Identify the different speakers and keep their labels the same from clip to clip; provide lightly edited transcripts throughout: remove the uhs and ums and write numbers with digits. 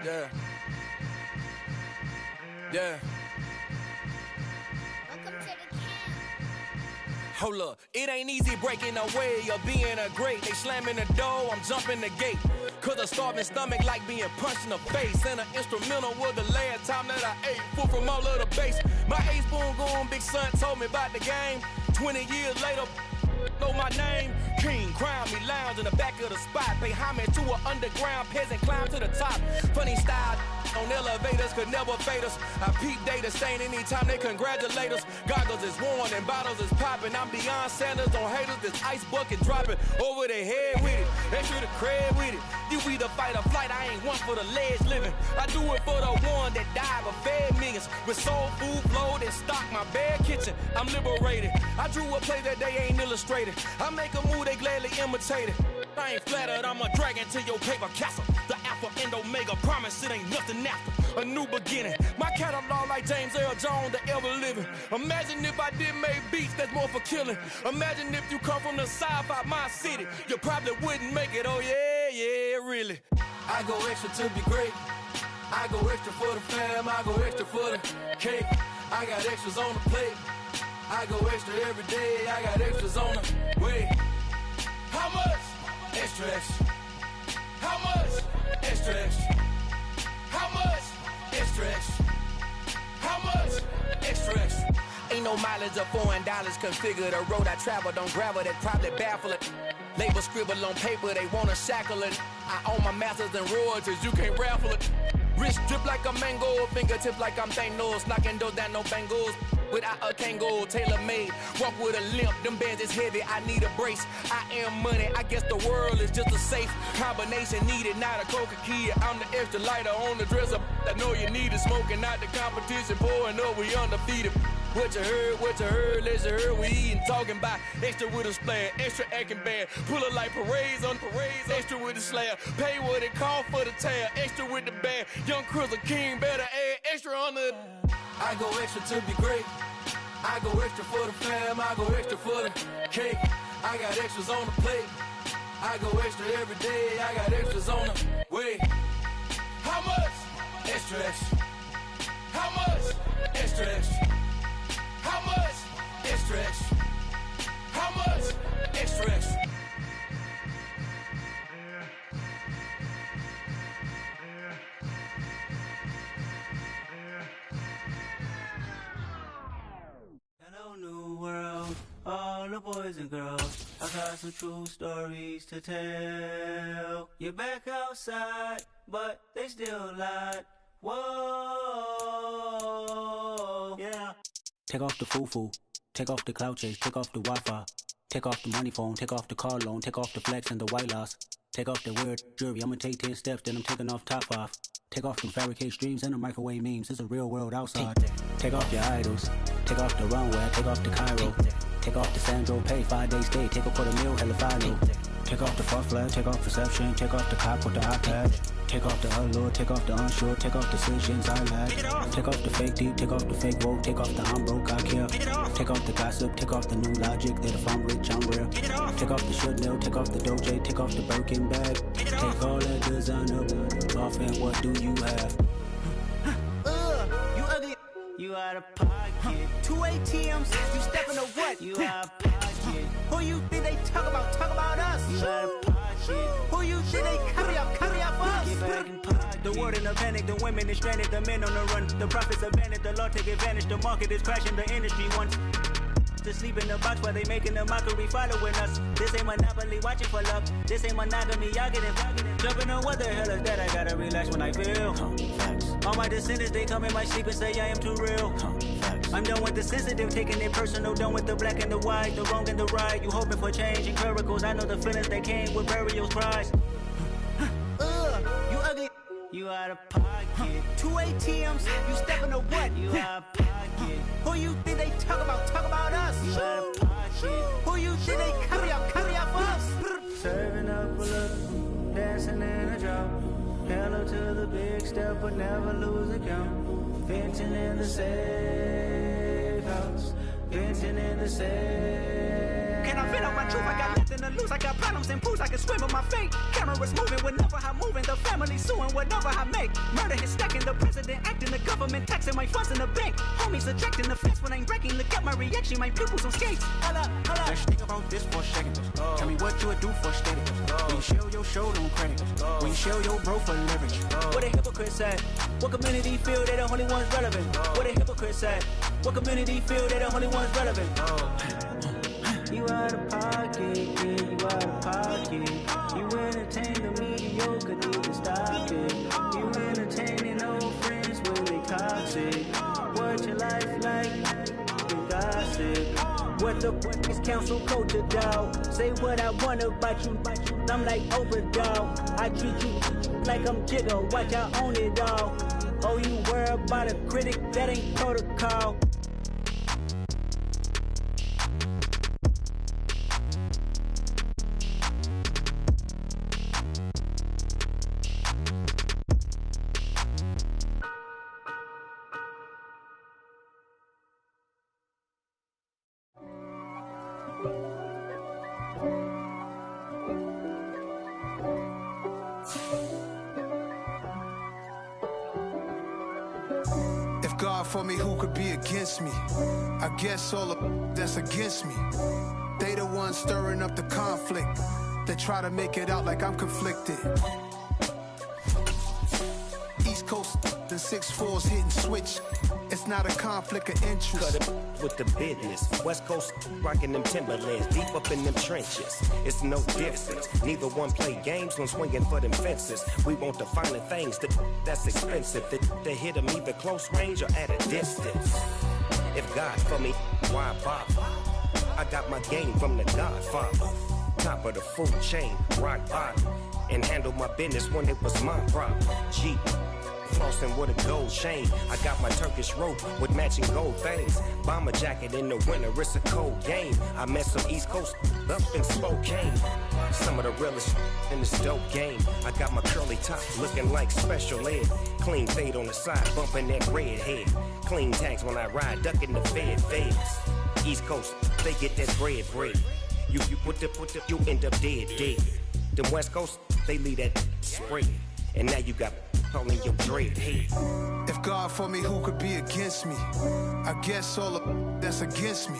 Speaker 1: Yeah. Yeah.
Speaker 2: Welcome to the camp.
Speaker 1: Hold up, it ain't easy breaking away or being a great. They slamming the door, I'm jumping the gate. Cause a starving stomach like being punched in the face. And an instrumental was the last time that I ate. Full from all of the bass. My ace boom goon, big son told me about the game. 20 years later, know my name. King, crown me, lounge in the back of the spot. Pay homage to an underground peasant, climb to the top. Funny style on elevators could never fade us. I peep data stain anytime they congratulate us. Goggles is worn and bottles is popping. I'm Deion Sanders on haters, this ice bucket dropping over their head with it. They should have cred with it. You either fight or flight, I ain't one for the ledge living. I do it for the one that died but fed millions. With soul food flowed and stocked my bare kitchen. I'm liberated. I drew a play that they ain't illustrated. I make a move, they gladly imitate it. I ain't flattered, I'm a dragon to your paper castle. The Alpha and Omega, promise it ain't nothing after. A new beginning. My catalog like James Earl Jones, the ever living. Imagine if I did make beats that's more for killing. Imagine if you come from the south out my city. You probably wouldn't make it, oh yeah, really. I go extra to be great. I go extra for the fam, I go extra for the cake. I got extras on the plate. I go extra every day, I got extras on the way. How much? Extra, extra. How much? Extra, extra. How much? Extra, extra. How much? Extra, extra. Ain't no mileage of $4 configure the road I travel. Don't gravel, that probably baffle it. Label scribble on paper, they wanna shackle it. I own my masters and royalties, you can't raffle it. Wrist drip like a mango, fingertips like I'm Thanos. Knocking those down, no bangles. Without a Kango, tailor-made. Walk with a limp, them bands is heavy, I need a brace. I am money, I guess the world is just a safe combination needed, not a coca key. I'm the extra lighter on the dresser. I know you need it, smoking out the competition, pouring up, we undefeated. What you heard, let's heard, we eatin', talking about extra with a splash, extra acting bad. Pull it like parades on parades, extra with the slab. Pay what it cost for the tab, extra with the bag. Young Crizzle King, better add extra on the. I go extra to be great. I go extra for the fam, I go extra for the cake. I got extras on the plate. I go extra every day, I got extras on the way. How much? Extra, extra. How much? Extra, extra. How much? Extra, extra. How much? Extra, extra.
Speaker 3: Hello, new world, all the boys and girls. I got some true stories to tell. You're back outside, but they still lied. Whoa, yeah.
Speaker 4: Take off the foo-foo, take off the cloud chase, take off the Wi-Fi, take off the money phone, take off the car loan, take off the flex and the white loss, take off the weird jewelry, I'ma take 10 steps, then I'm taking off top off. Take off the fabricate streams and the microwave memes, it's a real world outside. Take off your idols, take off the runway, take off the Cairo, take off the Sandro Pay, 5 days stay, take off for the meal, hella final. Take off the fuck flag, take off perception, take off the cop with the iPad. Take off the allure, take off the unsure, take off decisions I lack. Take off the fake deep, take off the fake woke, take off the I'm broke, I care. Take off the gossip, take off the new logic that if I'm rich, I'm real. Take off the Chanel, take off the Doja, take off the Birkin bag. Take all that designer off and what do you have?
Speaker 3: You ugly, you out of pocket. 2 ATMs, you stepping to what? You out of pocket. Who you think they talk about us? You out of pocket. Who you think they carry up us? Get back in pocket.
Speaker 4: The world in a panic, the women is stranded, the men on the run. The profits abandoned, the law take advantage, the market is crashing, the industry wants to sleep in the box while they making a mockery following us. This ain't Monopoly, watching for luck. This ain't monogamy, y'all get it. Jumping on what the hell is that? I gotta relax when I feel. All my descendants, they come in my sleep and say I am too real. I'm done with the sensitive, taking it personal. Done with the black and the white, the wrong and the right. You hoping for change and miracles. I know the feelings that came with burial cries.
Speaker 3: You ugly, you out of pocket. 2 ATMs, you stepping to what? You out of pocket. Who you think they talk about us? You out of pocket. Who you think they carry up us?
Speaker 4: Serving up a look, dancing in a drop. Hello to the big step, but never lose a count. Venting in the safe house, venting in the safe
Speaker 3: can I vent out my truth? I got nothing to lose. I got problems and pools. I can swim with my fate. Cameras moving whenever I'm moving. The family suing whatever I make. Murder is stacking. The president acting. The government taxing my funds in the bank. Homies ejecting the fence when I'm breaking. Look at my reaction. My pupils on skates. Hold up.
Speaker 4: Let's think about this for a second. Tell me what you would do for steady. When you show your show, don't credit. When you show your bro for leverage.
Speaker 3: What a hypocrite said. What community feel they the only ones relevant? What a hypocrite said. What community feel they the only ones relevant? You out of pocket, yeah, you out of pocket. You entertain the mediocre, need to stop it. You entertaining old friends when they toxic. What your life like? You gossip. What the fuck is council culture, dog? Say what I want about you, I'm like overdog. I treat you like I'm Jigga, watch I own it all. Oh, you worry about a critic, that ain't protocol.
Speaker 2: God for me, who could be against me? I guess all the that's against me. They the ones stirring up the conflict. They try to make it out like I'm conflicted. East Coast, the 6'4's hitting switch. It's not a conflict of interest.
Speaker 5: Cut it with the business. West Coast rocking them Timberlands, deep up in them trenches. It's no difference. Neither one play games when swinging for them fences. We want the finer things that's expensive. They hit them either close range or at a distance. If God for me, why bother? I got my game from the Godfather. Top of the food chain, rock bottom. And handle my business when it was my problem. Jeep. Flossing with a gold chain. I got my Turkish rope with matching gold things. Bomber jacket in the winter, it's a cold game. I met some East Coast up in Spokane. Some of the realest in this dope game. I got my curly top looking like special ed. Clean fade on the side, bumping that red head. Clean tags when I ride, ducking the feds. East Coast, they get that bread. You put the, you end up dead. Them West Coast, they leave that spread. And now you got all in your dread head.
Speaker 2: If God for me, who could be against me? I guess all the that's against me.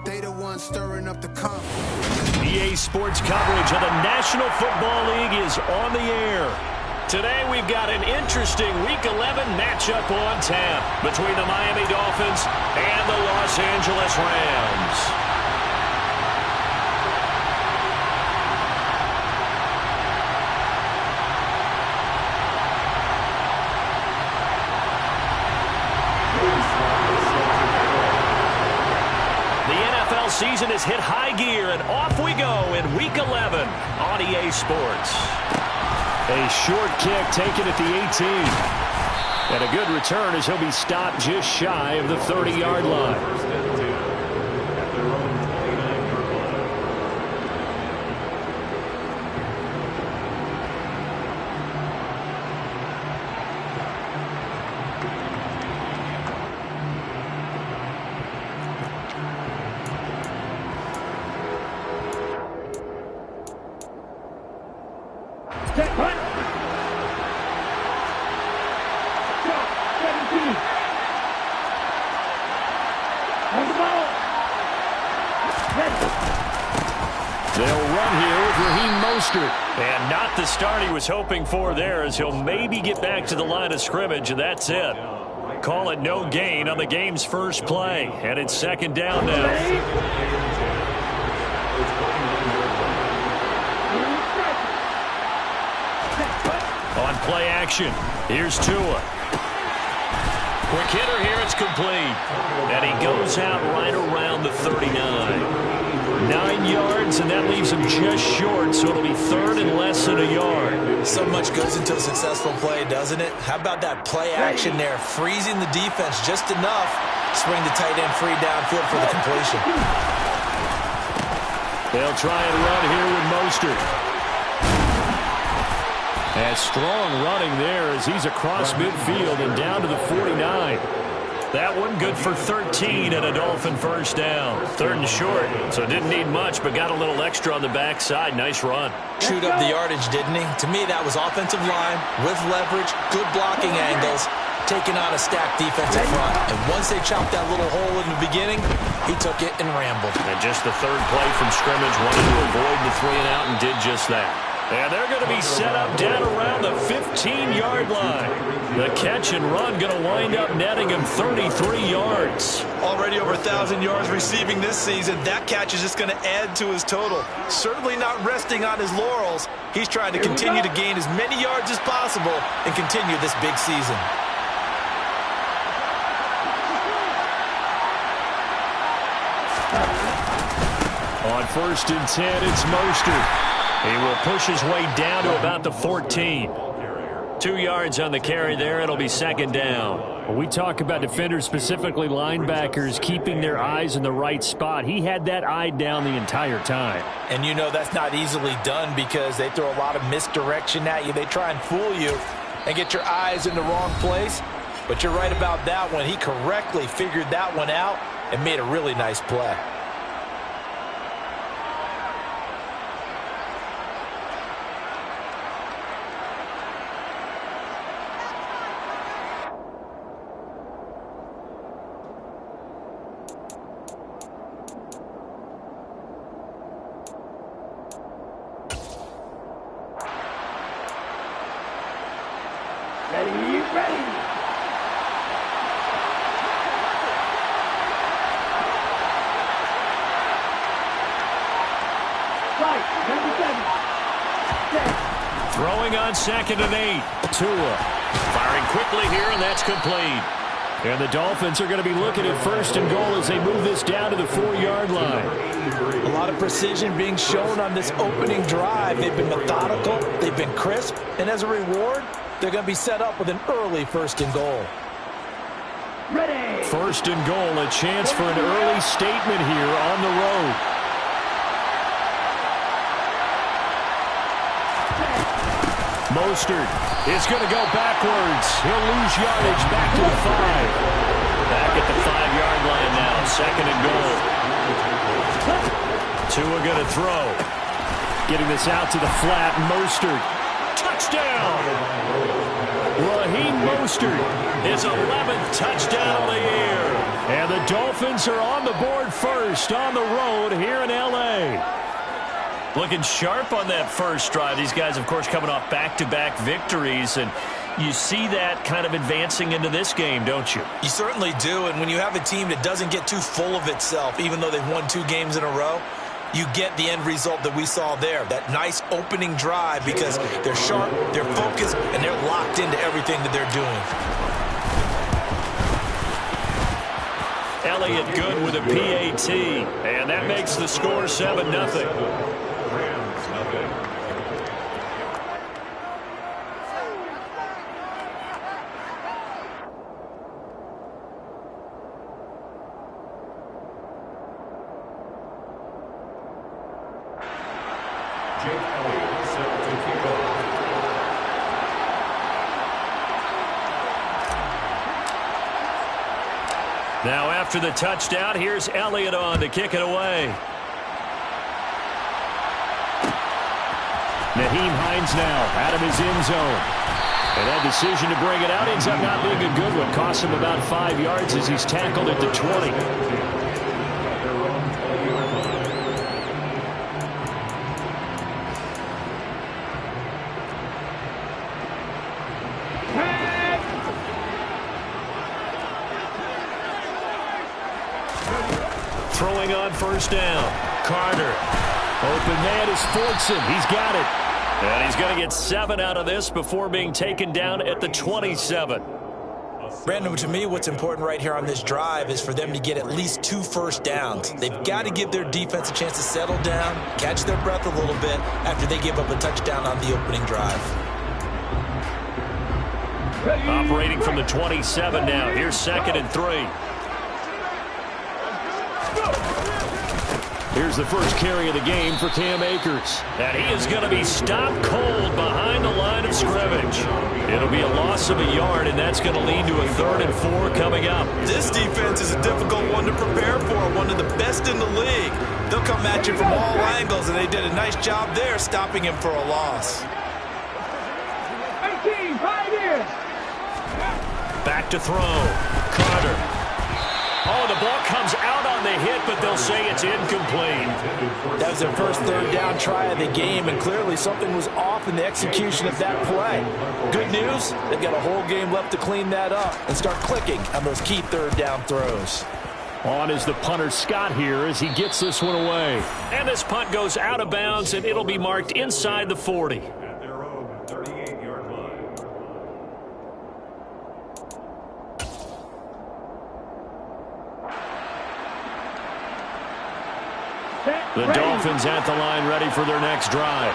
Speaker 2: They the ones stirring up the conflict.
Speaker 6: EA Sports coverage of the National Football League is on the air. Today we've got an interesting Week 11 matchup on tap between the Miami Dolphins and the Los Angeles Rams. Season has hit high gear, and off we go in Week 11 on EA Sports. A short kick taken at the 18. And a good return as he'll be stopped just shy of the 30-yard line. And not the start he was hoping for there, as he'll maybe get back to the line of scrimmage, and that's it. Call it no gain on the game's first play, and it's second down now. On play action, here's Tua. Quick hitter here, it's complete. And he goes out right around the 39. 9 yards, and that leaves him just short, so it'll be third and less than a yard.
Speaker 7: So much goes into a successful play, doesn't it? How about that play action there, freezing the defense just enough, swing the tight end free downfield for the completion.
Speaker 6: They'll try and run here with Mostert. And strong running there as he's across midfield and down to the 49. That one good for 13 and a Dolphin first down. 3rd and short, so didn't need much, but got a little extra on the backside. Nice run.
Speaker 7: Chewed up the yardage, didn't he? To me, that was offensive line with leverage, good blocking angles, taking on a stacked defensive front. And once they chopped that little hole in the beginning, he took it and rambled.
Speaker 6: And just the 3rd play from scrimmage, wanted to avoid the 3-and-out and did just that. And they're going to be set up down around the 15-yard line. The catch and run going to wind up netting him 33 yards.
Speaker 8: Already over 1,000 yards receiving this season. That catch is just going to add to his total. Certainly not resting on his laurels. He's trying to continue to gain as many yards as possible and continue this big season.
Speaker 6: On 1st and 10, it's Mostert. He will push his way down to about the 14. 2 yards on the carry there. It'll be 2nd down.
Speaker 9: When we talk about defenders, specifically linebackers, keeping their eyes in the right spot, he had that eye down the entire time.
Speaker 7: And you know that's not easily done because they throw a lot of misdirection at you. They try and fool you and get your eyes in the wrong place. But you're right about that one. He correctly figured that one out and made a really nice play.
Speaker 6: Throwing on 2nd and 8. Tua firing quickly here, and that's complete.
Speaker 9: And the Dolphins are going to be looking at 1st and goal as they move this down to the 4-yard line.
Speaker 7: A lot of precision being shown on this opening drive. They've been methodical, they've been crisp, and as a reward, they're going to be set up with an early 1st and goal.
Speaker 9: 1st and goal, a chance for an early statement here on the road. Mostert is going to go backwards. He'll lose yardage back to the 5.
Speaker 6: Back at the 5-yard line now, 2nd and goal. Tua going to throw.
Speaker 9: Getting this out to the flat. Mostert. Touchdown! Raheem Mostert.
Speaker 6: His 11th touchdown of the year.
Speaker 9: And the Dolphins are on the board first on the road here in L.A.
Speaker 6: Looking sharp on that first drive. These guys, of course, coming off back-to-back victories, and you see that kind of advancing into this game, don't you?
Speaker 7: You certainly do, and when you have a team that doesn't get too full of itself, even though they've won 2 games in a row, you get the end result that we saw there, that nice opening drive because they're sharp, they're focused, and they're locked into everything that they're doing.
Speaker 6: Elliott good with a PAT, and that makes the score 7-0. Now after the touchdown, here's Elliott on to kick it away.
Speaker 9: Nyheim Hines now out of his end zone. And that decision to bring it out ends up not being a good one. Costs him about 5 yards as he's tackled at the 20.
Speaker 6: Throwing on 1st down. Carter.
Speaker 9: Open man is Fordson. He's got it.
Speaker 6: And he's going to get 7 out of this before being taken down at the 27.
Speaker 7: Brandon, to me, what's important right here on this drive is for them to get at least 2 first downs. They've got to give their defense a chance to settle down, catch their breath a little bit after they give up a touchdown on the opening drive.
Speaker 6: Operating from the 27 now. Here's 2nd and 3.
Speaker 9: Here's the first carry of the game for Cam Akers.
Speaker 6: And he is going to be stopped cold behind the line of scrimmage. It'll be a loss of a yard, and that's going to lead to a 3rd and 4 coming up.
Speaker 8: This defense is a difficult one to prepare for, one of the best in the league. They'll come at you from all angles, and they did a nice job there stopping him for a loss.
Speaker 10: 18, 5 years.
Speaker 6: Back to throw. Carter. Oh, the ball comes out on the hit, but they'll say it's incomplete.
Speaker 8: That was their first 3rd down try of the game, and clearly something was off in the execution of that play. Good news, they've got a whole game left to clean that up and start clicking on those key 3rd down throws.
Speaker 9: On is the punter Scott here as he gets this one away.
Speaker 6: And this punt goes out of bounds, and it'll be marked inside the 40.
Speaker 9: The Dolphins at the line ready for their next drive.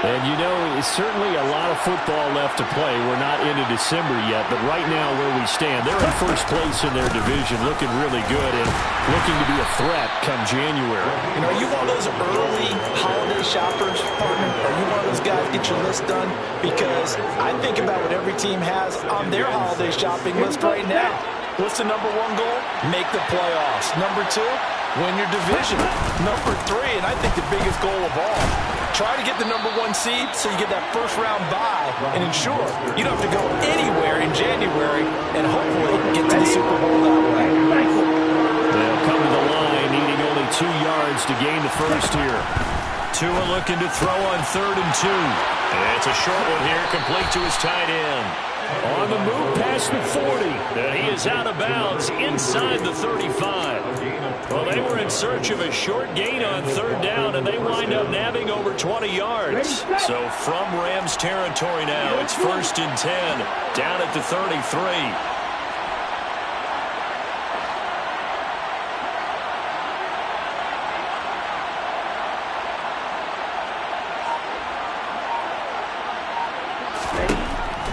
Speaker 9: And you know, it's certainly a lot of football left to play. We're not into December yet, but right now where we stand, they're in first place in their division, looking really good and looking to be a threat come January.
Speaker 8: You know, are you one of those early holiday shoppers, partner? Are you one of those guys get your list done? Because I think about what every team has on their holiday shopping list right now. What's the number 1 goal? Make the playoffs. Number 2? Win your division. Number 3, and I think the biggest goal of all, try to get the number 1 seed so you get that first-round bye and ensure you don't have to go anywhere in January and hopefully get to the Super Bowl that way.
Speaker 9: They'll come to the line, needing only 2 yards to gain the first here.
Speaker 6: Tua looking to throw on 3rd and 2. And it's a short one here, complete to his tight end.
Speaker 9: On the move past the 40.
Speaker 6: And he is out of bounds inside the 35. Well, they were in search of a short gain on 3rd down, and they wind up nabbing over 20 yards. So from Rams territory now, it's 1st and 10, down at the 33.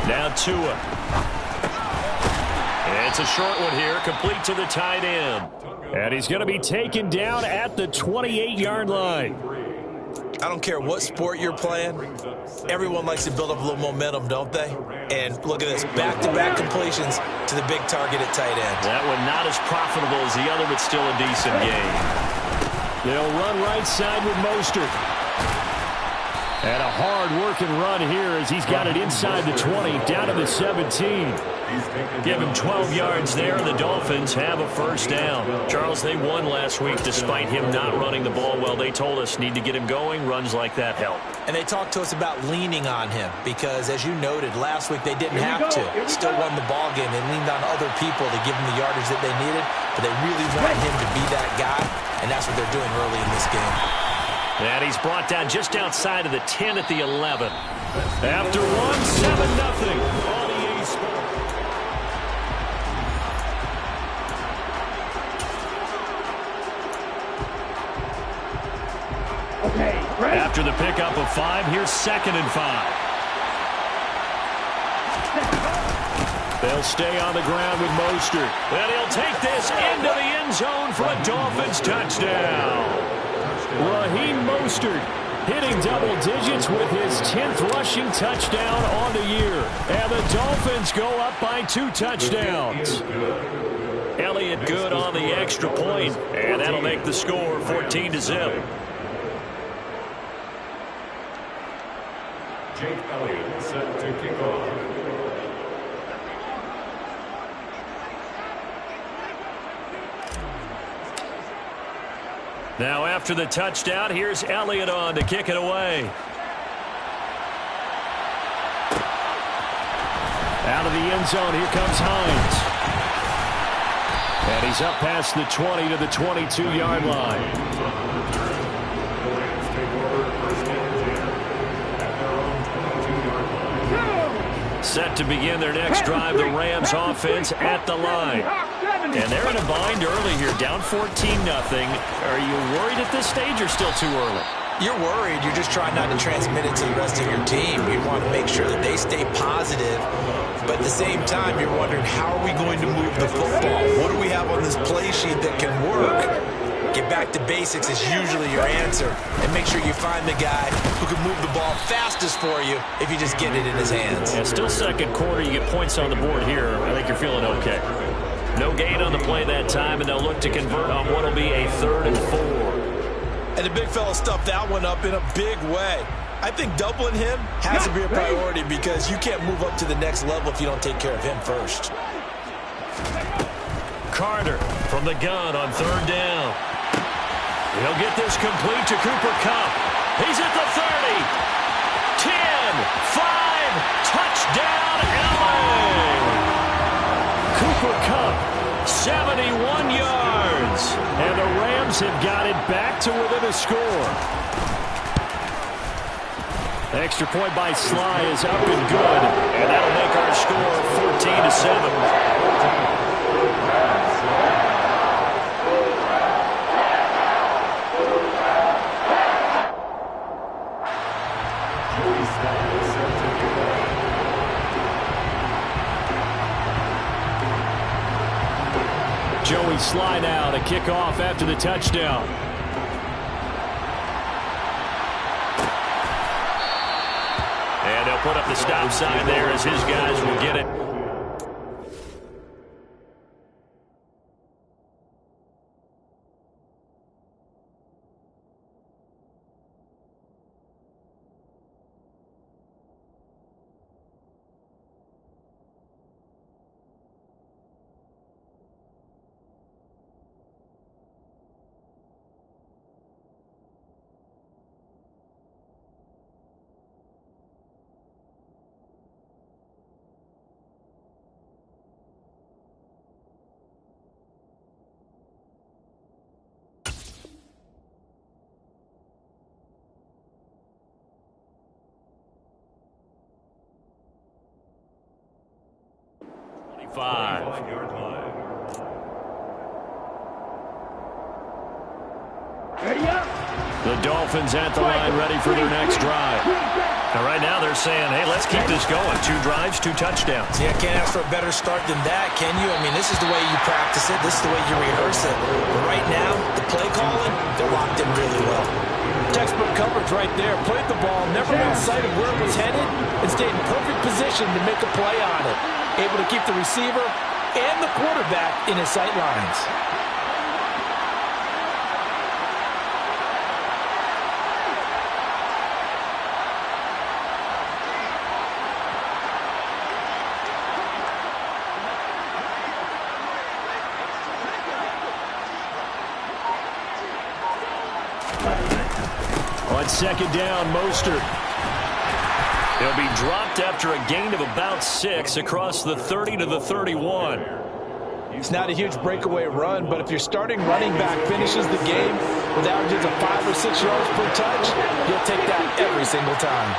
Speaker 6: Now Tua. It's a short one here, complete to the tight end.
Speaker 9: And he's going to be taken down at the 28-yard line.
Speaker 8: I don't care what sport you're playing. Everyone likes to build up a little momentum, don't they? And look at this, back-to-back completions to the big target at tight end.
Speaker 6: That one not as profitable as the other, but still a decent game.
Speaker 9: They'll run right side with Mostert. And a hard-working run here as he's got it inside the 20, down to the 17.
Speaker 6: Give him 12 yards there, and the Dolphins have a first down. Charles, they won last week despite him not running the ball well. They told us need to get him going. Runs like that help.
Speaker 8: And they talked to us about leaning on him because, as you noted, last week they didn't have to. Still won the ball game. They leaned on other people to give him the yardage that they needed, but they really wanted him to be that guy, and that's what they're doing early in this game.
Speaker 6: And he's brought down just outside of the 10 at the 11. After one, 7-0. After the pickup of 5, here's 2nd and 5.
Speaker 9: They'll stay on the ground with Mostert.
Speaker 6: And he'll take this into the end zone for a Dolphins touchdown.
Speaker 9: Raheem Mostert hitting double digits with his 10th rushing touchdown on the year. And the Dolphins go up by 2 touchdowns.
Speaker 6: Elliott good on the extra point, and that'll make the score 14-0.
Speaker 10: Jake Elliott set to kick off.
Speaker 6: Now after the touchdown, here's Elliott on to kick it away.
Speaker 9: Out of the end zone, here comes Hines. And he's up past the 20 to the 22-yard line.
Speaker 6: Set to begin their next drive, the Rams offense at the line. And they're in a bind early here, down 14-0. Are you worried at this stage or still too early?
Speaker 8: You're worried. You're just trying not to transmit it to the rest of your team. You want to make sure that they stay positive. But at the same time, you're wondering, how are we going to move the football? What do we have on this play sheet that can work? Get
Speaker 7: back to basics is usually your answer. And make sure you find the guy who can move the ball fastest for you if you just get it in his hands.
Speaker 9: Yeah, still second quarter. You get points on the board here. I think you're feeling okay. No gain on the play that time, and they'll look to convert on what will be a 3rd and 4.
Speaker 7: And the big fella stuffed that one up in a big way. I think doubling him has to be a priority because you can't move up to the next level if you don't take care of him first.
Speaker 9: Carter from the gun on 3rd down. He'll get this complete to Cooper Kupp. He's at the 30. 10, 5, touchdown LA. Cooper Kupp, 71 yards. And the Rams have got it back to within a score. Extra point by Sly is up and good. And that'll make our score 14-7. Joey Sly now to kick off after the touchdown. And they'll put up the stop sign there as his guys will get it. The Dolphins at the line, ready for their next drive. Now, right now they're saying, hey, let's keep this going. 2 drives, 2 touchdowns.
Speaker 7: Yeah, can't ask for a better start than that, can you? I mean, this is the way you practice it. This is the way you rehearse it. But right now, the play calling, they're locked in really well.
Speaker 8: Textbook coverage right there. Played the ball, never lost sight of where it was headed, and stayed in perfect position to make a play on it. Able to keep the receiver and the quarterback in his sight lines.
Speaker 9: On 2nd down, Mostert. He'll be dropped after a gain of about 6 across the 30 to the 31.
Speaker 8: It's not a huge breakaway run, but if your starting running back finishes the game with averages of 5 or 6 yards per touch, you'll take that every single time.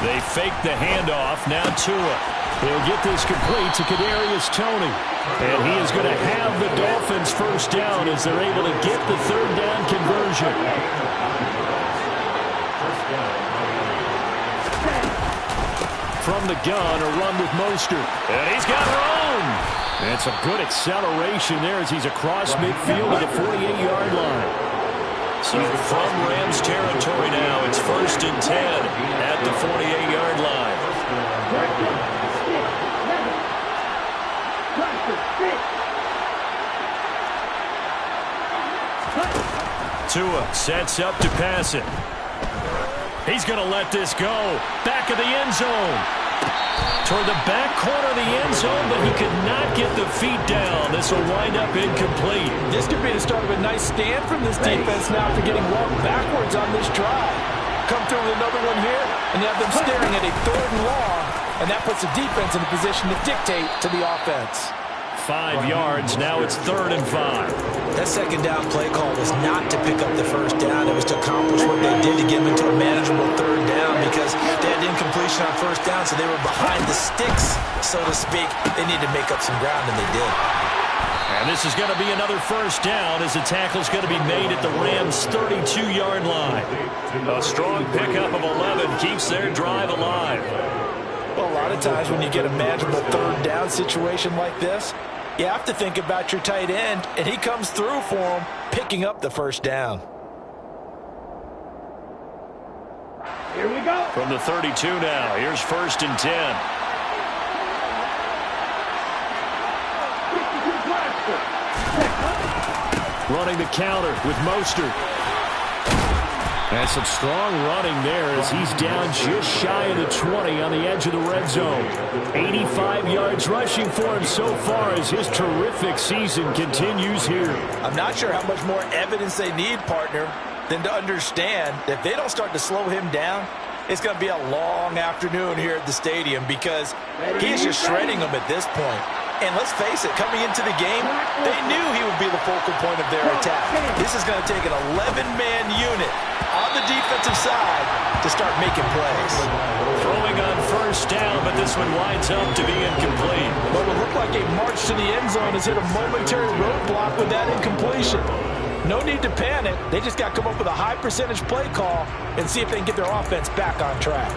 Speaker 9: They fake the handoff. Now Tua. He'll get this complete to Kadarius Toney. And he is going to have the Dolphins first down as they're able to get the 3rd down conversion. From the gun, a run with Mostert. And he's got room. And some good acceleration there as he's across midfield to the 48-yard line. So from Rams territory now, it's 1st and 10 at the 48-yard line. Tua sets up to pass it. He's going to let this go. Back of the end zone. Toward the back corner of the end zone, but he could not get the feet down. This will wind up incomplete.
Speaker 8: This could be the start of a nice stand from this defense now after getting walked backwards on this drive. Come through with another one here, and you have them staring at a 3rd and long, and that puts the defense in a position to dictate to the offense.
Speaker 9: 5 yards. Now it's 3rd and 5.
Speaker 7: That 2nd down play call was not to pick up the 1st down. It was to accomplish what they did to get them into a manageable 3rd down because they had incompletion on 1st down, so they were behind the sticks, so to speak. They needed to make up some ground, and they did.
Speaker 9: And this is going to be another 1st down as the tackle's going to be made at the Rams' 32-yard line. A strong pickup of 11 keeps their drive alive.
Speaker 8: Well, a lot of times when you get a manageable 3rd down situation like this, You have to think about your tight end, and he comes through for him, picking up the first down.
Speaker 10: Here we go.
Speaker 9: From the 32 now, here's 1st and 10. Running the counter with Mostert. And some strong running there as he's down just shy of the 20 on the edge of the red zone. 85 yards rushing for him so far as his terrific season continues here.
Speaker 8: I'm not sure how much more evidence they need, partner, than to understand that if they don't start to slow him down, it's going to be a long afternoon here at the stadium because he's just shredding them at this point. And let's face it, coming into the game, they knew he would be the focal point of their attack. This is going to take an 11-man unit on the defensive side to start making plays.
Speaker 9: Throwing on 1st down, but this one winds up to be incomplete.
Speaker 8: But it will look like a march to the end zone has hit a momentary roadblock with that incompletion. No need to panic. They just got to come up with a high percentage play call and see if they can get their offense back on track.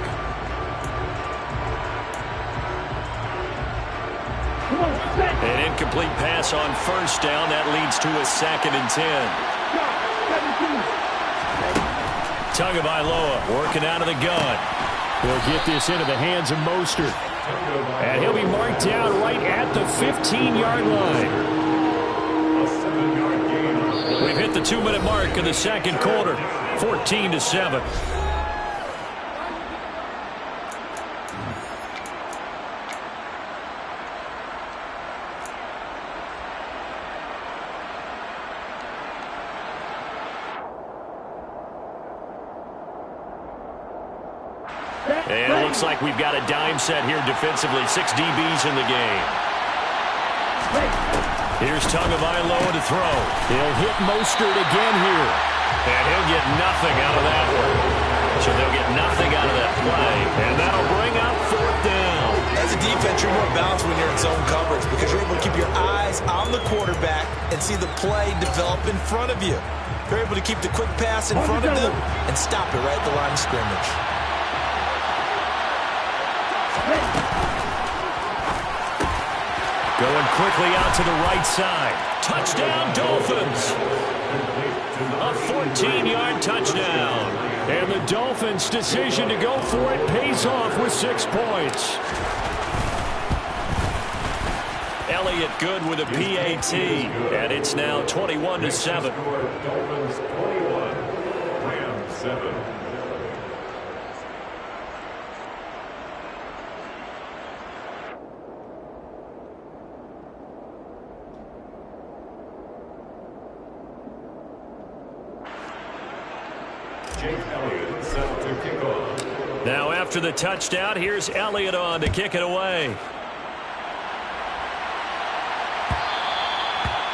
Speaker 9: An incomplete pass on 1st down. That leads to a 2nd and 10. Tagovailoa working out of the gun. He'll get this into the hands of Mostert. And he'll be marked down right at the 15-yard line. We've hit the 2-minute mark in the second quarter. 14-7. And it looks like we've got a dime set here defensively. 6 DBs in the game. Here's Tagovailoa to throw. He'll hit Mostert again here. And he'll get nothing out of that one. So they'll get nothing out of that play. And that'll bring up 4th down.
Speaker 8: As a defense, you're more balanced when you're in zone coverage because you're able to keep your eyes on the quarterback and see the play develop in front of you. You're able to keep the quick pass in front of them and stop it right at the line of scrimmage.
Speaker 9: Going quickly out to the right side. Touchdown, Dolphins. A 14-yard touchdown. And the Dolphins' decision to go for it pays off with 6 points. Elliott good with a PAT. And it's now 21-7.
Speaker 10: Dolphins 21, Rams 7.
Speaker 9: Now after the touchdown, here's Elliott on to kick it away.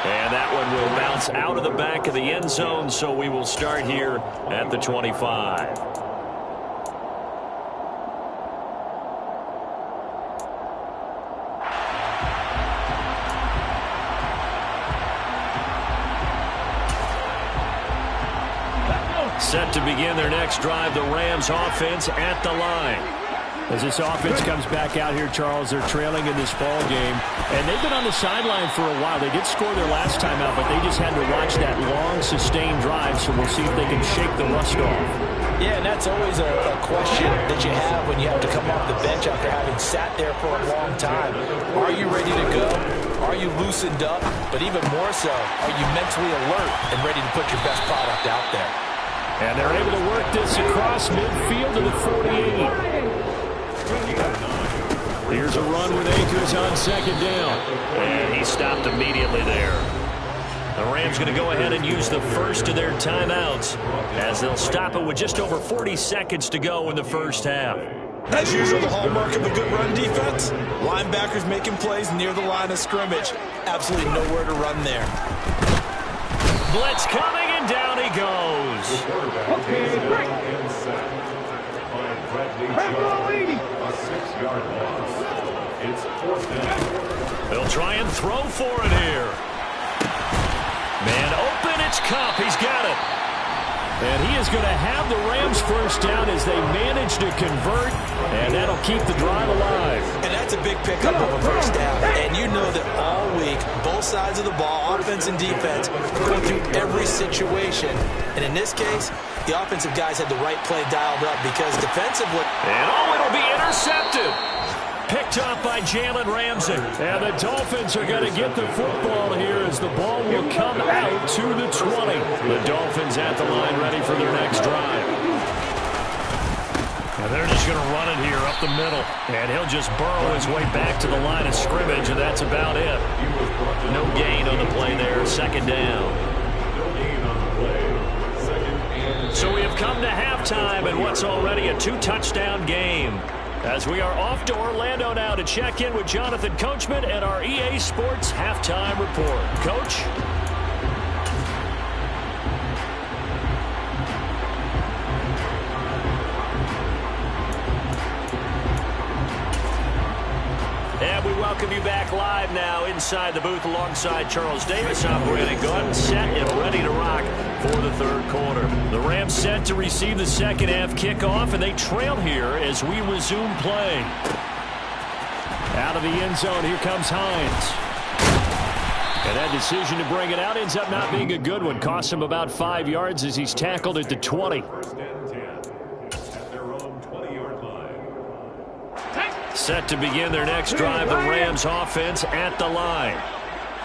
Speaker 9: And that one will bounce out of the back of the end zone, so we will start here at the 25. Set to begin their next drive, the Rams offense at the line. As this offense comes back out here, Charles, they're trailing in this ball game. And they've been on the sideline for a while. They did score their last time out, but they just had to watch that long, sustained drive, so we'll see if they can shake the rust off.
Speaker 8: Yeah, and that's always a question that you have when you have to come off the bench after having sat there for a long time. Are you ready to go? Are you loosened up? But even more so, are you mentally alert and ready to put your best product out there?
Speaker 9: And they're able to work this across midfield to the 48. Here's a run with Akers on 2nd down. And he stopped immediately there. The Rams going to go ahead and use the first of their timeouts as they'll stop it with just over 40 seconds to go in the first half.
Speaker 8: As usual, the hallmark of a good run defense, linebackers making plays near the line of scrimmage. Absolutely nowhere to run there.
Speaker 9: Blitz coming, and down he goes.
Speaker 10: Okay, break. A 6-yard loss. It's 4th down.
Speaker 9: They'll try and throw for it here. Man open, it's Cup. He's got it. And he is going to have the Rams first down as they manage to convert, and that'll keep the drive alive.
Speaker 7: And that's a big pickup of a first down. And you know that all week, both sides of the ball, offense and defense, going through every situation. And in this case, the offensive guys had the right play dialed up because defensively...
Speaker 9: And it'll be intercepted. Picked off by Jalen Ramsey. And the Dolphins are going to get the football here as the ball will come out to the 20. The Dolphins at the line ready for their next drive. And they're just going to run it here up the middle. And he'll just burrow his way back to the line of scrimmage, and that's about it. No gain on the play there. Second down. So we have come to halftime in what's already a 2-touchdown game. As we are off to Orlando now to check in with Jonathan Coachman and our EA Sports Halftime Report. Coach? And we welcome you back live now inside the booth alongside Charles Davis. I'm Brandon Gordon, set and ready to rock for the third quarter. The Rams set to receive the second half kickoff, and they trail here as we resume play. Out of the end zone, here comes Hines. And that decision to bring it out ends up not being a good one. Costs him about 5 yards as he's tackled at the 20. Set to begin their next drive, the Rams offense at the line.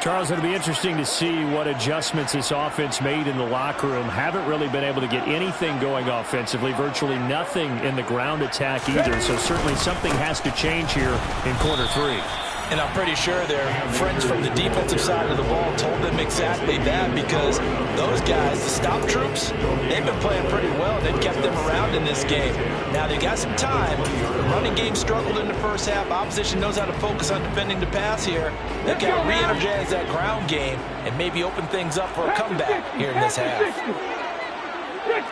Speaker 9: Charles, it'll be interesting to see what adjustments this offense made in the locker room. Haven't really been able to get anything going offensively, virtually nothing in the ground attack either. So certainly something has to change here in quarter three.
Speaker 7: And I'm pretty sure their friends from the defensive side of the ball told them exactly that, because those guys, the stop troops, they've been playing pretty well. They've kept them around in this game. Now they got some time. The running game struggled in the first half. Opposition knows how to focus on defending the pass here. They've got to re-energize that ground game and maybe open things up for a comeback here in this half.
Speaker 10: 60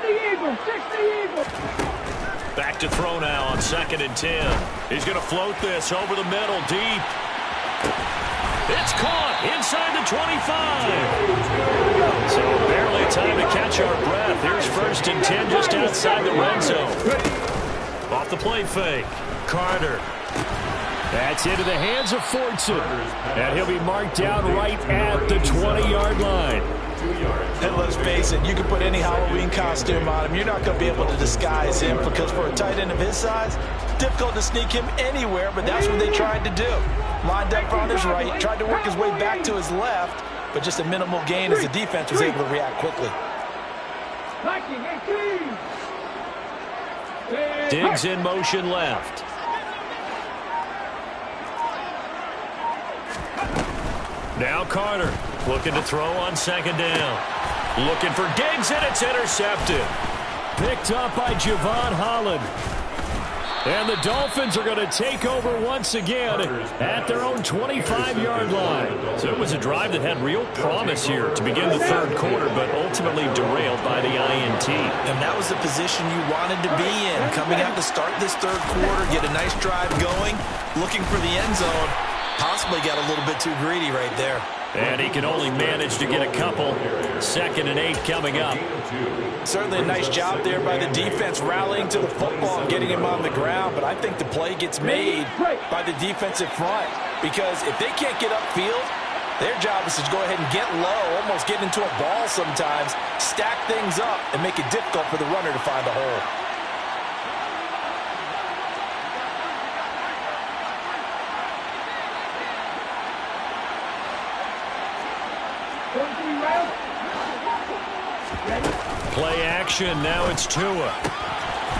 Speaker 10: Eagles, 60 Eagles.
Speaker 9: Back to throw now on 2nd and 10. He's going to float this over the middle, deep. It's caught inside the 25. So barely time to catch our breath. Here's 1st and 10 just outside the red zone. Off the play fake. Carter. That's into the hands of Fortson. And he'll be marked down right at the 20-yard line.
Speaker 7: And let's face it, you can put any Halloween costume on him. You're not going to be able to disguise him, because for a tight end of his size, difficult to sneak him anywhere, but that's what they tried to do. Lined up on his right, tried to work his way back to his left, but just a minimal gain as the defense was able to react quickly.
Speaker 9: Diggs in motion left. Now Carter looking to throw on 2nd down. Looking for Diggs, and it's intercepted. Picked up by Javon Holland. And the Dolphins are going to take over once again at their own 25-yard line. So it was a drive that had real promise here to begin the third quarter, but ultimately derailed by the INT.
Speaker 7: And that was the position you wanted to be in. Coming out to start this third quarter, get a nice drive going, looking for the end zone. Possibly got a little bit too greedy right there.
Speaker 9: And he can only manage to get a couple. 2nd and 8 coming up.
Speaker 7: Certainly a nice job there by the defense, rallying to the football and getting him on the ground. But I think the play gets made by the defensive front, because if they can't get upfield, their job is to go ahead and get low, almost get into a ball sometimes, stack things up, and make it difficult for the runner to find a hole.
Speaker 9: Play action, now it's Tua.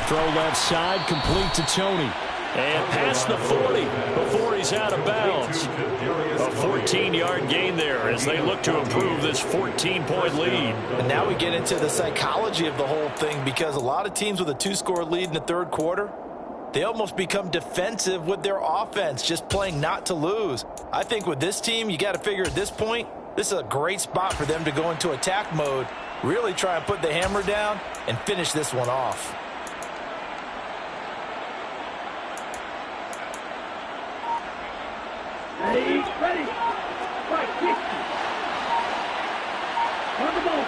Speaker 9: Throw left side, complete to Tony. And past the 40 before he's out of bounds. A 14-yard gain there as they look to improve this 14-point lead.
Speaker 7: And now we get into the psychology of the whole thing, because a lot of teams with a 2-score lead in the third quarter, they almost become defensive with their offense, just playing not to lose. I think with this team, you got to figure at this point, this is a great spot for them to go into attack mode, really try and put the hammer down and finish this one off.
Speaker 10: Ready. Right, 60. On the ball.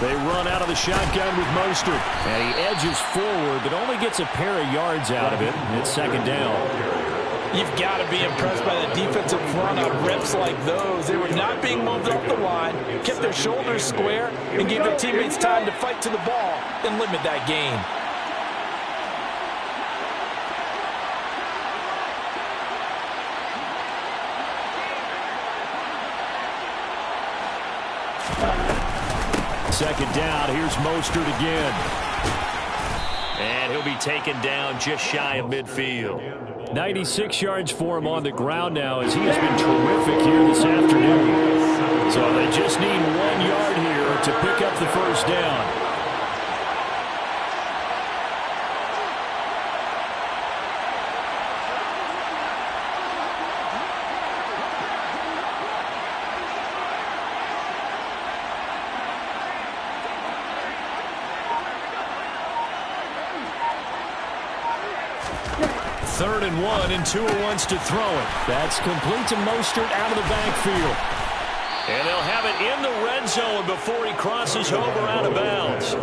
Speaker 9: They run out of the shotgun with Mostert. And he edges forward, but only gets a pair of yards out of it. It's second down.
Speaker 8: You've got to be impressed by the defensive front on reps like those. They were not being moved off the line, kept their shoulders square, and gave their teammates time to fight to the ball and limit that gain.
Speaker 9: Second down, here's Mostert again. And he'll be taken down just shy of midfield. 96 yards for him on the ground now as he has been terrific here this afternoon. So they just need 1 yard here to pick up the first down. Third and 1, and Tua wants to throw it. That's complete to Mostert out of the backfield. And they'll have it in the red zone before he crosses over out of bounds.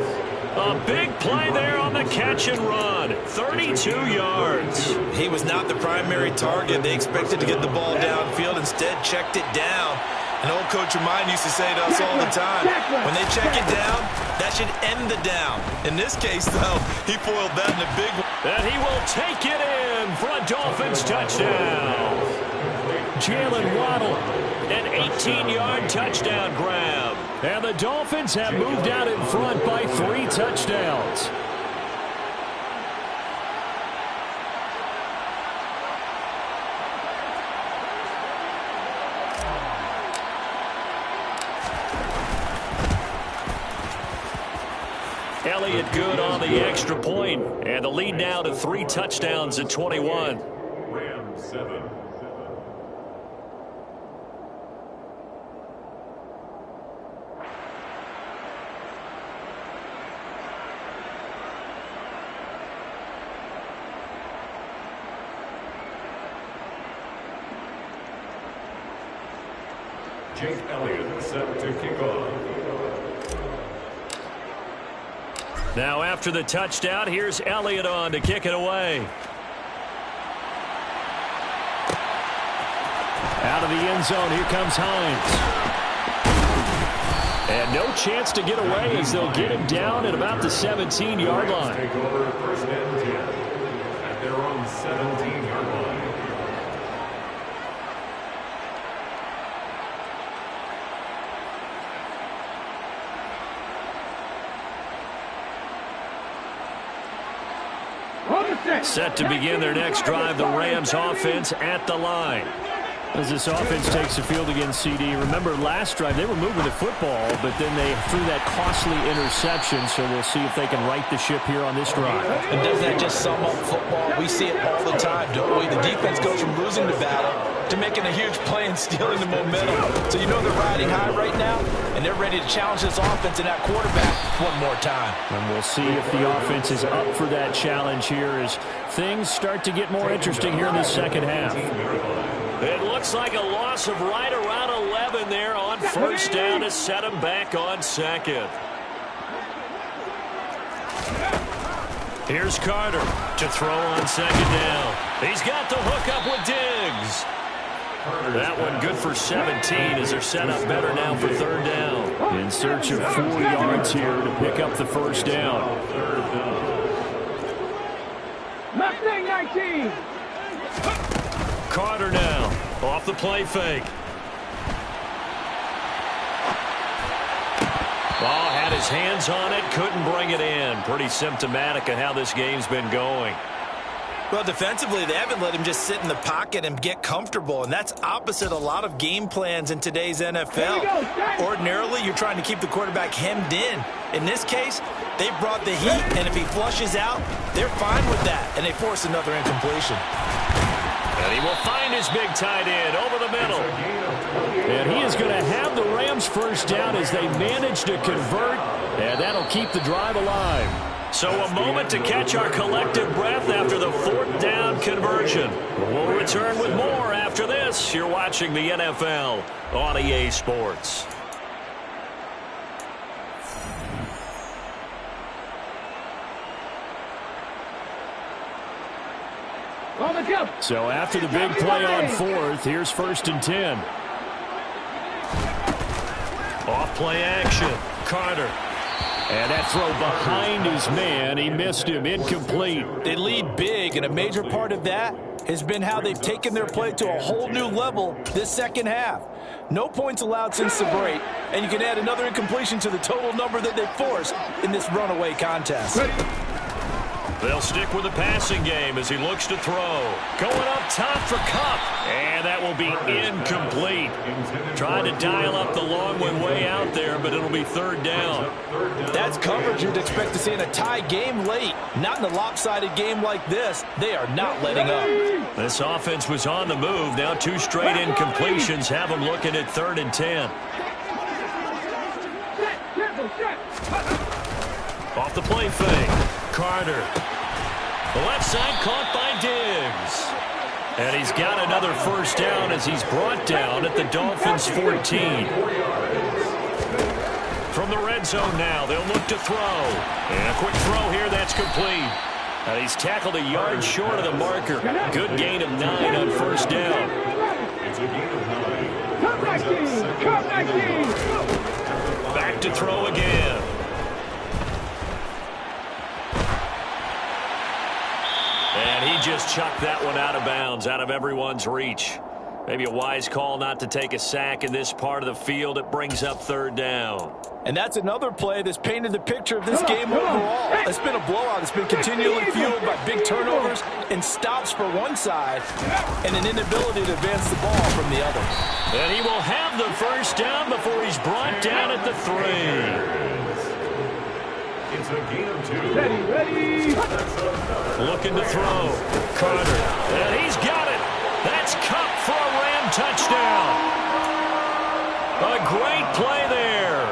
Speaker 9: A big play there on the catch and run. 32 yards.
Speaker 8: He was not the primary target. They expected to get the ball downfield. Instead, checked it down. An old coach of mine used to say to us all the time, when they check it down, that should end the down. In this case, though, he foiled that in a big one.
Speaker 9: And he will take it in for a Dolphins touchdown. Jalen Waddle, an 18-yard touchdown grab. And the Dolphins have moved out in front by 3 touchdowns. Elliott good on the extra point, and the lead now to 3 touchdowns at 21.
Speaker 11: Rams 7. Jake Elliott set to kick off.
Speaker 9: Now after the touchdown, here's Elliott on to kick it away. Out of the end zone, here comes Hines. And no chance to get away as they'll get him down at about the 17-yard line.
Speaker 11: Take over first and 10 at their own 17-yard line.
Speaker 9: Set to begin their next drive, the Rams offense at the line. As this offense takes the field against CD, remember last drive they were moving the football, but then they threw that costly interception, so we'll see if they can right the ship here on this drive.
Speaker 8: And doesn't that just sum up football? We see it all the time, don't we? The defense goes from losing the battle to making a huge play and stealing the momentum. So you know they're riding high right now, and they're ready to challenge this offense and that quarterback one more time.
Speaker 9: And we'll see if the offense is up for that challenge here as things start to get more interesting here in the second half. It looks like a loss of right around 11 there on first down to set him back on second. Here's Carter to throw on second down. He's got the hook up with Diggs. That one good for 17 as they're set up better now for third down. In search of 4 yards here to pick up the first down.
Speaker 10: Mustang 19.
Speaker 9: Carter now off the play fake. Ball had his hands on it, couldn't bring it in. Pretty symptomatic of how this game's been going.
Speaker 8: Well, defensively, they haven't let him just sit in the pocket and get comfortable, and that's opposite a lot of game plans in today's NFL. Ordinarily, you're trying to keep the quarterback hemmed in. In this case, they brought the heat, and if he flushes out, they're fine with that, and they force another incompletion.
Speaker 9: And he will find his big tight end over the middle. And he is going to have the Rams first down as they manage to convert, and that'll keep the drive alive. So a moment to catch our collective breath after the fourth down conversion. We'll return with more after this. You're watching the NFL on EA Sports.
Speaker 10: On the jump.
Speaker 9: So after the big play on fourth, here's 1st and 10. Off play action. Carter. And that throw behind his man. He missed him. Incomplete.
Speaker 8: They lead big, and a major part of that has been how they've taken their play to a whole new level this second half. No points allowed since the break, and you can add another incompletion to the total number that they forced in this runaway contest.
Speaker 9: They'll stick with the passing game as he looks to throw. Going up top for Cup. And that will be incomplete. Trying to dial up the long one way out there, but it'll be 3rd down.
Speaker 8: That's coverage you'd expect to see in a tie game late. Not in a lopsided game like this. They are not letting up.
Speaker 9: This offense was on the move. Now 2 straight incompletions have them looking at 3rd and 10. Off the play fake. Carter. The left side caught by Diggs. And he's got another 1st down as he's brought down at the Dolphins' 14. From the red zone now, they'll look to throw. And a quick throw here, that's complete. And he's tackled a yard short of the marker. Good gain of 9 on 1st down. Back to throw again. And he just chucked that one out of bounds, out of everyone's reach. Maybe a wise call not to take a sack in this part of the field. It brings up 3rd down.
Speaker 8: And that's another play that's painted the picture of this game overall. It's been a blowout. It's been continually fueled by big turnovers and stops for one side and an inability to advance the ball from the other.
Speaker 9: And he will have the 1st down before he's brought down at the 3.
Speaker 11: It's a gain of 2.
Speaker 10: Ready.
Speaker 9: Looking to throw. Carter. And he's got it. That's Cup for a Ram touchdown. A great play there.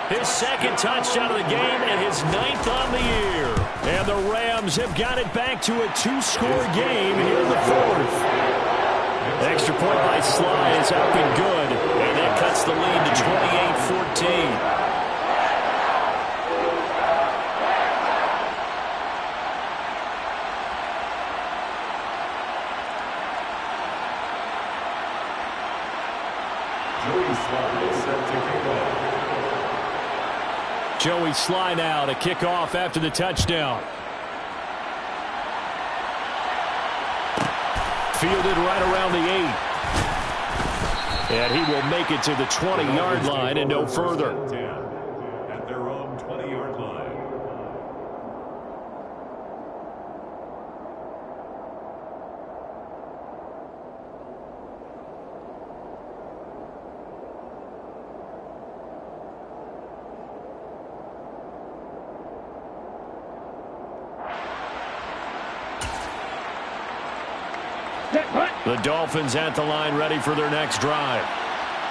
Speaker 9: His 2nd touchdown of the game and his 9th on the year. And the Rams have got it back to a 2-score game here in the 4th. Extra point by Sly is up and good. And that cuts the lead to 28-14. Joey Sly now to kick off after the touchdown. Fielded right around the 8. And he will make it to the 20-yard line and no further.
Speaker 11: At their own 20-yard line.
Speaker 9: The Dolphins at the line ready for their next drive.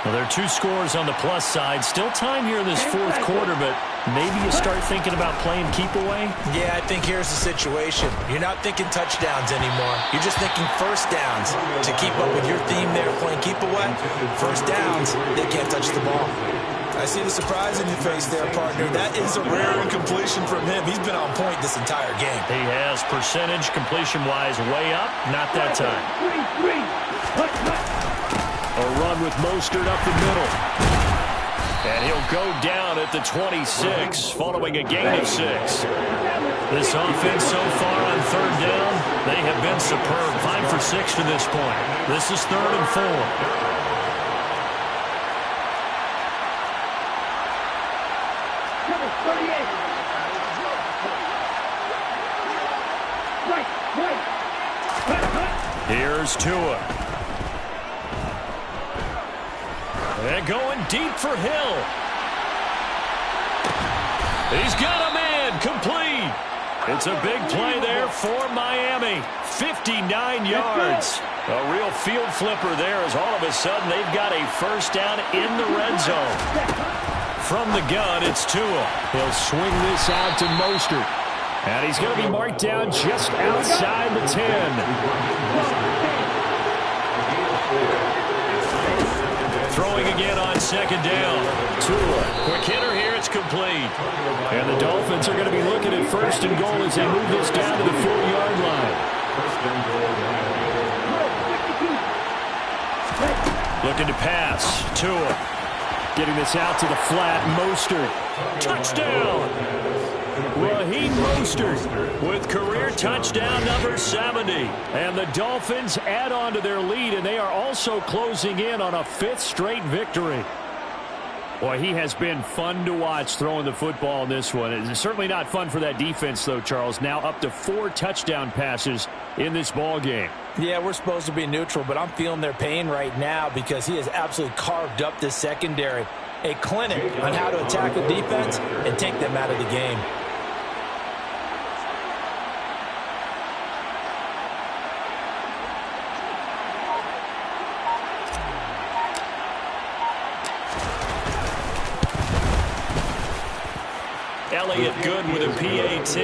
Speaker 9: Well, there are 2 scores on the plus side. Still time here in this 4th quarter, but maybe you start thinking about playing keep away?
Speaker 7: Yeah, I think here's the situation. You're not thinking touchdowns anymore. You're just thinking 1st downs. To keep up with your theme there, playing keep away, 1st downs, they can't touch the ball. I see the surprise in your face there, partner. That is a rare incompletion from him. He's been on point this entire game.
Speaker 9: He has percentage completion-wise way up. Not that time. A run with Mostert up the middle. And he'll go down at the 26 following a gain of 6. This offense so far on 3rd down, they have been superb. 5 for 6 to this point. This is 3rd and 4. Here's Tua. And going deep for Hill. He's got a man complete. It's a big play there for Miami. 59 yards. A real field flipper there as all of a sudden they've got a 1st down in the red zone. From the gun, it's Tua. He'll swing this out to Mostert. And he's going to be marked down just outside the 10. Throwing again on 2nd down. Tua, quick hitter here, it's complete. And the Dolphins are going to be looking at 1st and goal as they move this down to the 4-yard line.
Speaker 11: First and goal,
Speaker 9: Looking to pass. Tua. Getting this out to the flat. Mostert. Touchdown. Raheem Mostert with career touchdown number 70. And the Dolphins add on to their lead, and they are also closing in on a 5th straight victory. Boy, he has been fun to watch throwing the football in this one. It's certainly not fun for that defense, though, Charles. Now up to 4 touchdown passes in this ball game.
Speaker 7: Yeah, we're supposed to be neutral, but I'm feeling their pain right now because he has absolutely carved up this secondary. A clinic on how to attack the defense and take them out of the game.
Speaker 9: Elliott good with a PAT.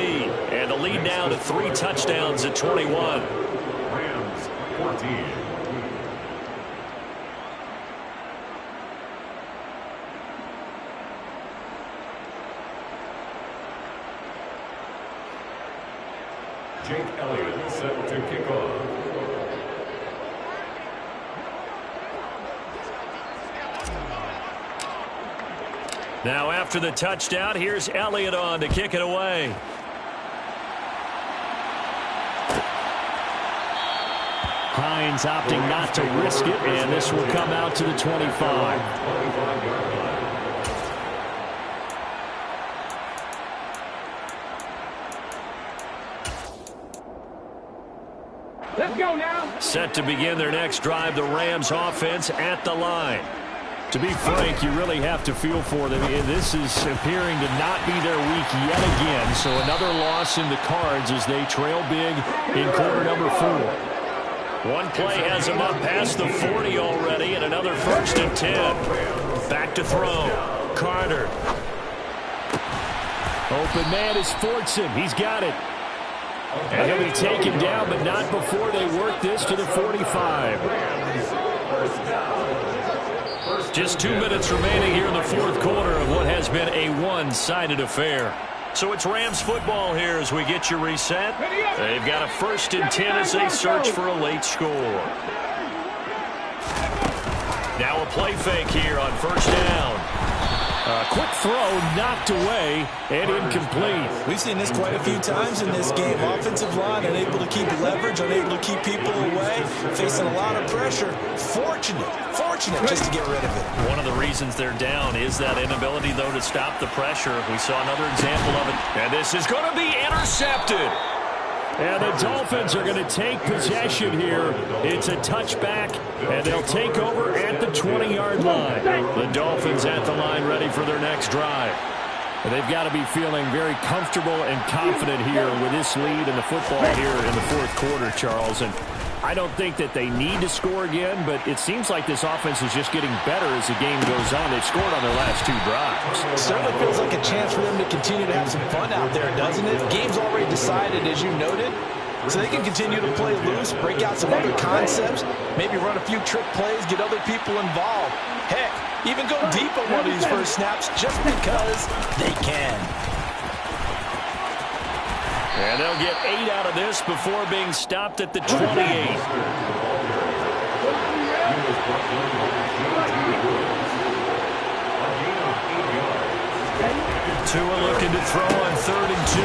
Speaker 9: And the lead now to 3 touchdowns at 21.
Speaker 11: Rams 14. Jake Elliott set to kick off.
Speaker 9: Now after the touchdown, here's Elliott on to kick it away. Hines opting not to risk it, and this will come out to the 25.
Speaker 10: Let's go now.
Speaker 9: Set to begin their next drive, the Rams offense at the line. To be frank, you really have to feel for them. This is appearing to not be their week yet again. So another loss in the cards as they trail big in quarter number 4. One play has them up past the 40 already, and another 1st and 10. Back to throw. Carter. Open man is Fortson. He's got it. And he'll be taken down, but not before they work this to the 45. Just 2 minutes remaining here in the 4th quarter of what has been a one-sided affair. So it's Rams football here as we get you reset. They've got a 1st and 10 as they search for a late score. Now a play fake here on 1st down. A quick throw knocked away and incomplete.
Speaker 7: We've seen this quite a few times in this game. Offensive line unable to keep leverage, unable to keep people away, facing a lot of pressure. Fortunate just to get rid of it.
Speaker 9: One of the reasons they're down is that inability, though, to stop the pressure. We saw another example of it. And this is going to be intercepted. And the Dolphins are going to take possession here. It's a touchback, and they'll take over at the 20-yard line. The Dolphins at the line ready for their next drive. And they've got to be feeling very comfortable and confident here with this lead in the football here in the 4th quarter, Charles. And I don't think that they need to score again, but it seems like this offense is just getting better as the game goes on. They've scored on their last 2 drives.
Speaker 7: It certainly feels like a chance for them to continue to have some fun out there, doesn't it? The game's already decided, as you noted, so they can continue to play loose, break out some other concepts, maybe run a few trick plays, get other people involved. Heck, even go deep on one of these first snaps just because they can.
Speaker 9: And they'll get 8 out of this before being stopped at the 28. Tua looking to throw on 3rd and 2.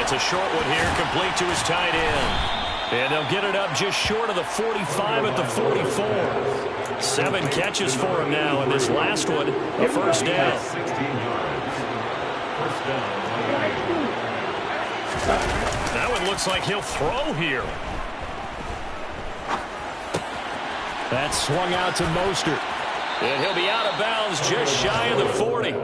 Speaker 9: It's a short one here, complete to his tight end. And they'll get it up just short of the 45 at the 44. 7 catches for him now, and this last one, a 1st down.
Speaker 11: 16 yards. 1st down.
Speaker 9: That one looks like he'll throw here. That swung out to Mostert. And he'll be out of bounds just shy of the 40.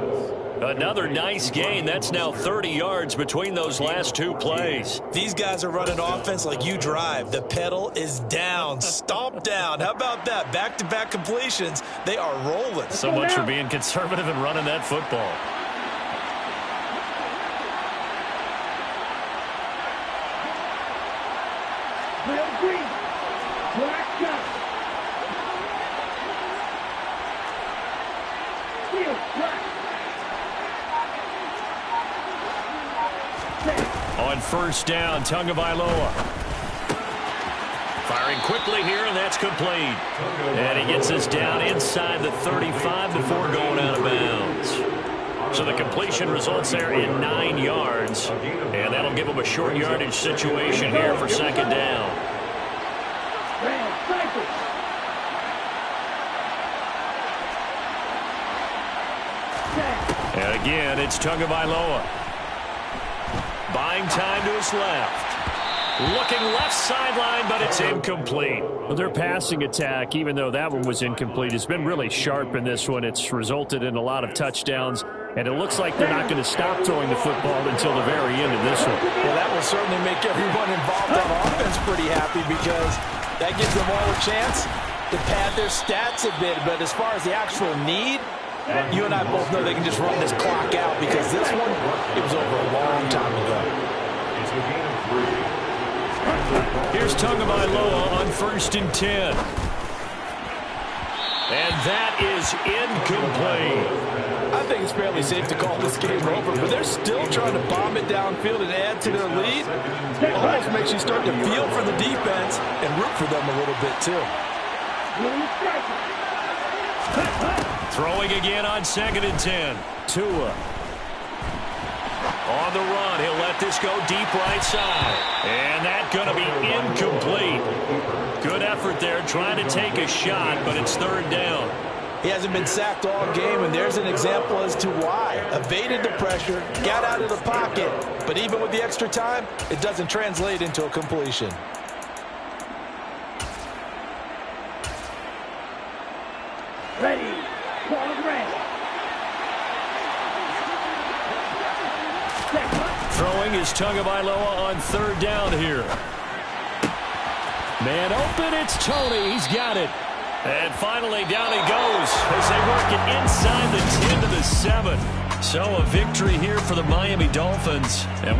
Speaker 9: Another nice gain. That's now 30 yards between those last 2 plays.
Speaker 7: These guys are running offense like you drive. The pedal is down, stomp down. How about that? Back-to-back completions. They are rolling.
Speaker 9: So much for being conservative and running that football. On 1st down, Tagovailoa.
Speaker 6: Firing quickly here, and that's complete. And he gets us down inside the 35 before going out of bounds. So the completion results there in 9 yards, and that'll give him a short yardage situation here for second down. And again, it's Tagovailoa. Buying time to his left. Looking left sideline, but it's incomplete.
Speaker 9: Well, their passing attack, even though that one was incomplete, has been really sharp in this one. It's resulted in a lot of touchdowns, and it looks like they're not going to stop throwing the football until the very end of this one.
Speaker 8: Well, that will certainly make everyone involved on offense pretty happy because that gives them all a chance to pad their stats a bit. But as far as the actual need, you and I both know they can just run this clock out because this one, it was over a long time ago.
Speaker 11: It's a gain of 3.
Speaker 6: Here's Tagovailoa on 1st and 10. And that is incomplete.
Speaker 8: I think it's fairly safe to call this game over, but they're still trying to bomb it downfield and add to their lead. It almost makes you start to feel for the defense and root for them a little bit, too.
Speaker 6: Throwing again on 2nd and 10. Tua. On the run, he'll let this go deep right side. And that's going to be incomplete. Good effort there, trying to take a shot, but it's 3rd down.
Speaker 8: He hasn't been sacked all game, and there's an example as to why. Evaded the pressure, got out of the pocket, but even with the extra time, it doesn't translate into a completion.
Speaker 10: Ready. Ball is ready.
Speaker 6: Throwing is Tagovailoa on 3rd down here. Man open, it's Tony. He's got it. And finally, down he goes as they work it inside the 10 to the 7. So a victory here for the Miami Dolphins. And